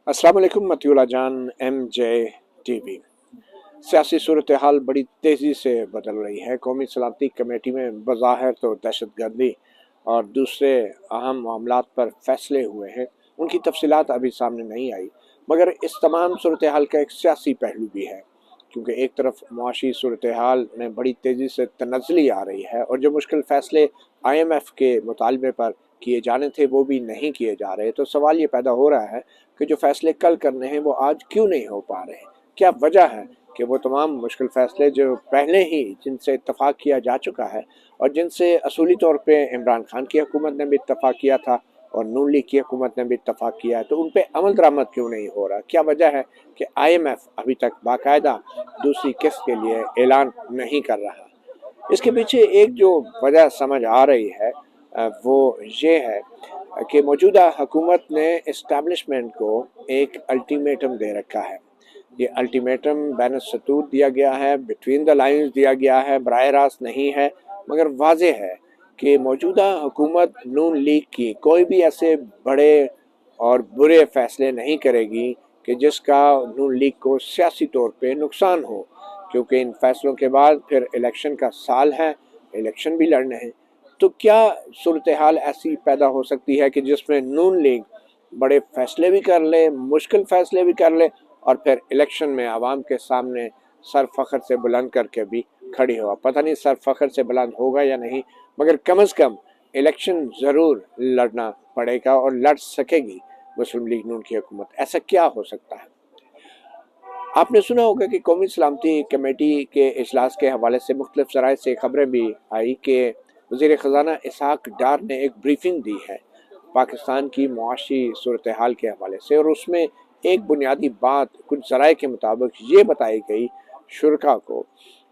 अस्सलाम वालेकुम मतियुल्लाह जान MJ TV। सियासी सूरत हाल बड़ी तेज़ी से बदल रही है। कौमी सलामती कमेटी में बज़ाहिर तो दहशत गर्दी और दूसरे अहम मामलात पर फैसले हुए हैं, उनकी तफसीलात अभी सामने नहीं आई, मगर इस तमाम सूरत हाल का एक सियासी पहलू भी है, क्योंकि एक तरफ मुआशी सूरत हाल में बड़ी तेज़ी से तनज़्ज़ुली आ रही है और जो मुश्किल फ़ैसले IMF के मुतालबे पर किए जाने थे वो भी नहीं किए जा रहे। तो सवाल ये पैदा हो रहा है कि जो फ़ैसले कल करने हैं वो आज क्यों नहीं हो पा रहे हैं? क्या वजह है कि वो तमाम मुश्किल फ़ैसले जो पहले ही जिनसे इत्तफ़ाक़ किया जा चुका है और जिनसे असूली तौर पे इमरान खान की हुकूमत ने भी इत्तफ़ाक़ किया था और नून लीग की हुकूमत ने भी इत्तफ़ाक़ किया है, तो उन पे अमल दरामद क्यों नहीं हो रहा? क्या वजह है कि IMF अभी तक बाकायदा दूसरी किस्त के लिए ऐलान नहीं कर रहा? इसके पीछे एक जो वजह समझ आ रही है वो ये है कि मौजूदा हुकूमत ने इस्टेब्लिशमेंट को एक अल्टीमेटम दे रखा है। ये अल्टीमेटम बैन सतूर दिया गया है, बिटवीन द लाइन्स दिया गया है, बराह रास्त नहीं है, मगर वाज़ेह है कि मौजूदा हुकूमत नून लीग की कोई भी ऐसे बड़े और बुरे फ़ैसले नहीं करेगी कि जिसका नून लीग को सियासी तौर पे नुकसान हो, क्योंकि इन फैसलों के बाद फिर इलेक्शन का साल है, इलेक्शन भी लड़ने हैं। तो क्या सूरत हाल ऐसी पैदा हो सकती है कि जिसमें नून लीग बड़े फैसले भी कर ले, मुश्किल फैसले भी कर ले और फिर इलेक्शन में आवाम के सामने सर फख्र से बुलंद करके भी खड़ी हो? पता नहीं सर फख्र से बुलंद होगा या नहीं, मगर कम से कम इलेक्शन ज़रूर लड़ना पड़ेगा और लड़ सकेगी मुस्लिम लीग नून की हुकूमत। ऐसा क्या हो सकता है? आपने सुना होगा कि कौमी सलामती कमेटी के इजलास के हवाले से मुख्तलिफ ज़राए से खबरें भी आई कि वज़ीर ख़ज़ाना इसहाक डार ने एक ब्रीफिंग दी है पाकिस्तान की मुआशी सूरत हाल के हवाले से, और उसमें एक बुनियादी बात कुछ ज़राए के मुताबिक ये बताई गई शुरका को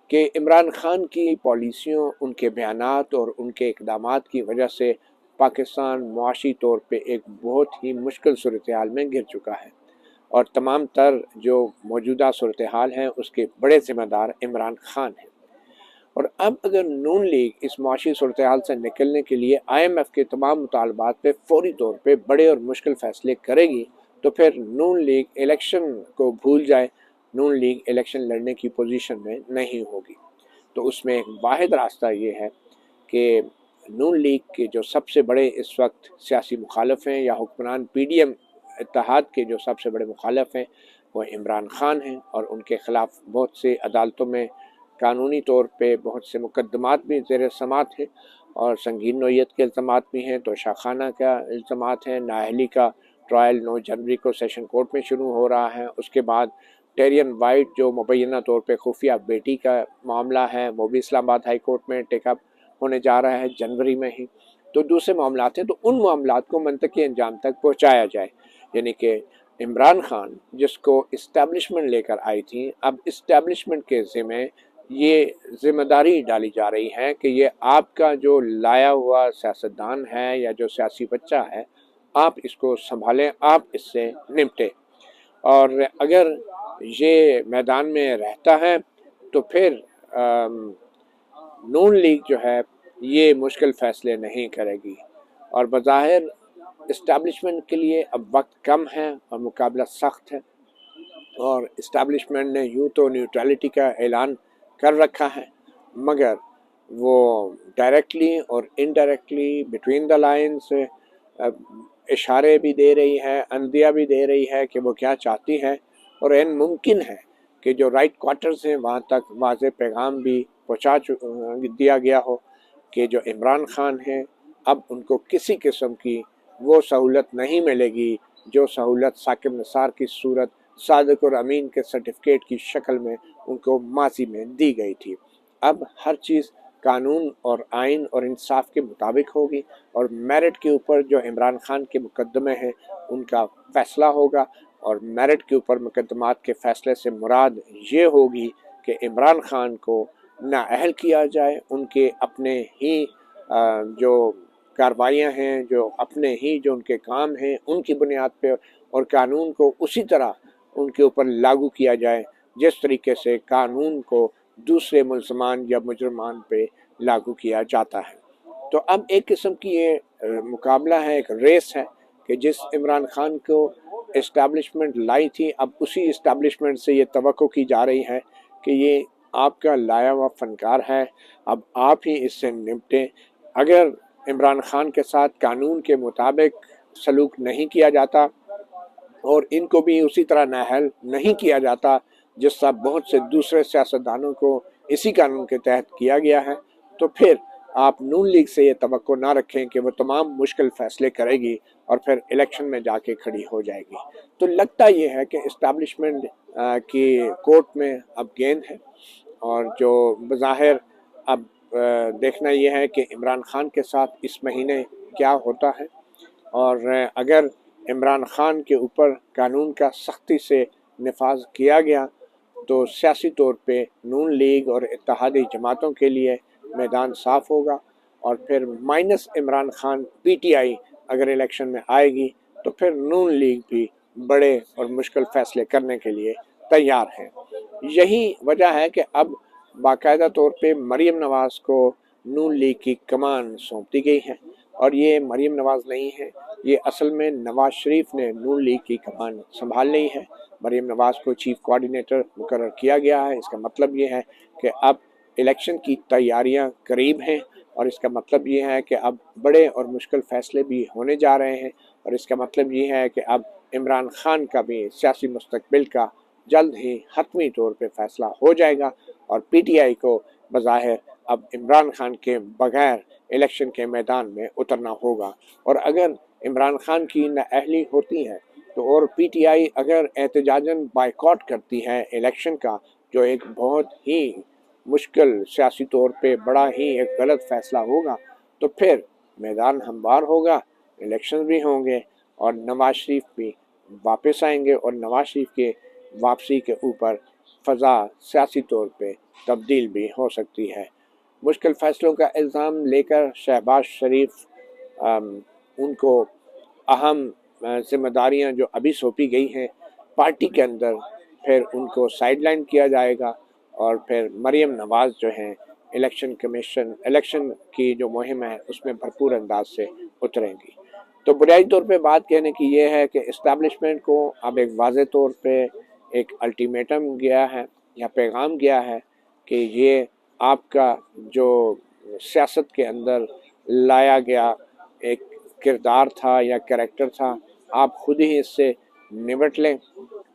कि इमरान खान की पॉलिसियों, उनके बयानात और उनके इक़दामात की वजह से पाकिस्तान मुआशी तौर पे एक बहुत ही मुश्किल सूरत हाल में घिर चुका है और तमाम तर जो मौजूदा सूरत हाल हैं उसके बड़े ज़िम्मेदार इमरान खान हैं। और अब अगर नून लीग इस मुआशी सूरत हाल से निकलने के लिए IMF के तमाम मुतालबात पे फौरी तौर पे बड़े और मुश्किल फ़ैसले करेगी, तो फिर नून लीग इलेक्शन को भूल जाए, नून लीग इलेक्शन लड़ने की पोजीशन में नहीं होगी। तो उसमें एक वाहिद रास्ता ये है कि नून लीग के जो सबसे बड़े इस वक्त सियासी मुखालफ हैं या हुक्मरान PDM इत्तेहाद के जो सबसे बड़े मुखालफ हैं वो इमरान खान हैं, और उनके ख़िलाफ़ बहुत से अदालतों में कानूनी तौर पे बहुत से मुकदमात भी ज़ेर समात हैं और संगीन नौयत के इल्ज़ामात भी हैं। तो शाखाना का इल्ज़ामात है, नाअहली का ट्रायल 9 जनवरी को सेशन कोर्ट में शुरू हो रहा है। उसके बाद टेरियन वाइट जो मुबैना तौर पे खुफिया बेटी का मामला है वो भी इस्लामाबाद हाई कोर्ट में टेकअप होने जा रहा है जनवरी में ही। तो दूसरे मामलात हैं, तो उन मामलात को मंतकी अंजाम तक पहुँचाया जाए, यानी कि इमरान खान जिसको इस्टेब्लिशमेंट लेकर आई थी, अब इस्टेब्लिशमेंट के ज़िम्मे ये ज़िम्मेदारी डाली जा रही है कि ये आपका जो लाया हुआ सियासतदान है या जो सियासी बच्चा है, आप इसको संभालें, आप इससे निपटें। और अगर ये मैदान में रहता है तो फिर नून लीग जो है ये मुश्किल फ़ैसले नहीं करेगी, और बज़ाहिर इस्टेब्लिशमेंट के लिए अब वक्त कम है और मुकाबला सख्त है, और इस्टेब्लिशमेंट ने यूँ तो न्यूट्रलिटी का ऐलान कर रखा है, मगर वो डायरेक्टली और इनडायरेक्टली बिटवीन द लाइन्स इशारे भी दे रही है, अंदिया भी दे रही है कि वो क्या चाहती है, और एन मुमकिन है कि जो राइट क्वार्टर्स हैं वहाँ तक वाज़ेह पैगाम भी पहुँचा दिया गया हो कि जो इमरान खान हैं अब उनको किसी किस्म की वो सहूलत नहीं मिलेगी जो सहूलत साकिब निसार की सूरत सादिक और अमीन के सर्टिफिकेट की शक्ल में उनको माजी में दी गई थी। अब हर चीज़ कानून और आइन और इंसाफ के मुताबिक होगी, और मेरिट के ऊपर जो इमरान खान के मुकदमे हैं उनका फ़ैसला होगा, और मेरिट के ऊपर मुकदमात के फ़ैसले से मुराद ये होगी कि इमरान खान को नाअहल किया जाए, उनके अपने ही जो कार्रवाइयाँ हैं, जो अपने ही जो उनके काम हैं उनकी बुनियाद पे, और कानून को उसी तरह उनके ऊपर लागू किया जाए जिस तरीके से कानून को दूसरे मुल्ज़मान या मुजरमान पे लागू किया जाता है। तो अब एक किस्म की ये मुकाबला है, एक रेस है कि जिस इमरान खान को इस्टेब्लिशमेंट लाई थी, अब उसी इस्टेब्लिशमेंट से ये तवक्को की जा रही है कि ये आपका लाया हुआ फनकार है, अब आप ही इससे निपटें। अगर इमरान खान के साथ कानून के मुताबिक सलूक नहीं किया जाता और इनको भी उसी तरह नाअहल नहीं किया जाता जिस तरह बहुत से दूसरे सियासतदानों को इसी कानून के तहत किया गया है, तो फिर आप नून लीग से ये तवक्को ना रखें कि वो तमाम मुश्किल फ़ैसले करेगी और फिर इलेक्शन में जाके खड़ी हो जाएगी। तो लगता ये है कि इस्टेब्लिशमेंट की कोर्ट में अब गेंद है और जो बज़ाहिर अब देखना ये है कि इमरान खान के साथ इस महीने क्या होता है, और अगर इमरान खान के ऊपर कानून का सख्ती से नफाज किया गया तो सियासी तौर पे नून लीग और इत्तेहादी जमातों के लिए मैदान साफ होगा, और फिर माइनस इमरान खान पीटीआई अगर इलेक्शन में आएगी तो फिर नून लीग भी बड़े और मुश्किल फ़ैसले करने के लिए तैयार हैं। यही वजह है कि अब बाकायदा तौर पे मरीम नवाज़ को नून लीग की कमान सौंप दी गई है, और ये मरीम नवाज़ नहीं है, ये असल में नवाज़ शरीफ ने नून लीग की कमान संभाल ली है। मरीम नवाज़ को चीफ कोऑर्डिनेटर मुकर्रर किया गया है। इसका मतलब ये है कि अब इलेक्शन की तैयारियां करीब हैं, और इसका मतलब ये है कि अब बड़े और मुश्किल फ़ैसले भी होने जा रहे हैं, और इसका मतलब ये है कि अब इमरान खान का भी सियासी मुस्तकबिल का जल्द ही हतमी तौर पे फ़ैसला हो जाएगा, और पीटीआई को बज़ाहिर अब इमरान खान के बगैर इलेक्शन के मैदान में उतरना होगा। और अगर इमरान खान की नाअहली होती है तो और पीटीआई अगर एहतजाजन बाइकॉट करती है इलेक्शन का, जो एक बहुत ही मुश्किल सियासी तौर पे बड़ा ही एक गलत फ़ैसला होगा, तो फिर मैदान हमवार होगा, इलेक्शन भी होंगे और नवाज शरीफ भी वापस आएंगे, और नवाज शरीफ के वापसी के ऊपर फ़ज़ा सियासी तौर पे तब्दील भी हो सकती है। मुश्किल फ़ैसलों का इल्ज़ाम लेकर शहबाज शरीफ उनको अहम जिम्मेदारियां जो अभी सौंपी गई हैं पार्टी के अंदर, फिर उनको साइडलाइन किया जाएगा, और फिर मरीम नवाज़ जो हैं इलेक्शन की जो मुहिम है उसमें भरपूर अंदाज से उतरेंगी। तो बुनियादी तौर पे बात कहने की ये है कि इस्टेब्लिशमेंट को अब एक वाज़े तौर पे एक अल्टीमेटम गया है या पैगाम गया है कि ये आपका जो सियासत के अंदर लाया गया एक किरदार था या कैरेक्टर था, आप खुद ही इससे निपट लें,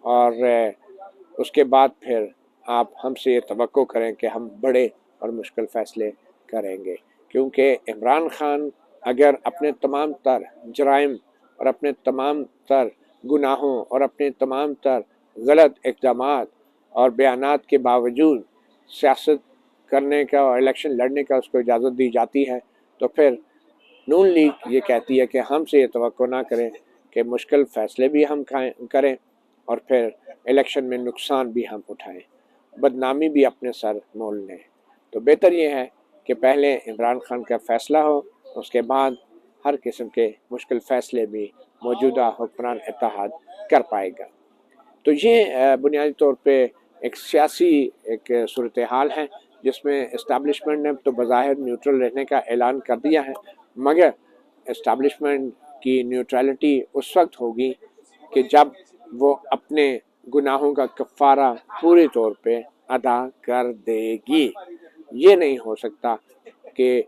और उसके बाद फिर आप हमसे ये तवक्को करें कि हम बड़े और मुश्किल फ़ैसले करेंगे। क्योंकि इमरान खान अगर अपने तमाम तर जराइम और अपने तमाम तर गुनाहों और अपने तमाम तर गलत इक़दामात और बयानात के बावजूद सियासत करने का और इलेक्शन लड़ने का उसको इजाज़त दी जाती है, तो फिर नून लीग ये कहती है कि हमसे ये तवक्को ना करें कि मुश्किल फ़ैसले भी हम करें और फिर इलेक्शन में नुकसान भी हम उठाएं, बदनामी भी अपने सर मोल लें। तो बेहतर ये है कि पहले इमरान खान का फ़ैसला हो, उसके बाद हर किस्म के मुश्किल फ़ैसले भी मौजूदा हुक्मरान इत्तेहाद कर पाएगा। तो ये बुनियादी तौर पे एक सियासी एक सूरत हाल है जिसमें इस्टेब्लिशमेंट ने तो बज़ाहिर न्यूट्रल रहने का ऐलान कर दिया है, मगर इस्टेब्लिशमेंट की न्यूट्रलिटी उस वक्त होगी कि जब वो अपने गुनाहों का कफ़ारा पूरी तौर पे अदा कर देगी। ये नहीं हो सकता कि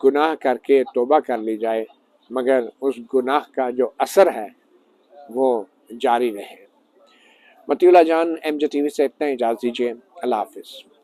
गुनाह करके तौबा कर ली जाए मगर उस गुनाह का जो असर है वो जारी रहे। मतीउल्लाह जान MJ TV से इतना इजाज़त दीजिए। अल्लाह हाफ़िज़।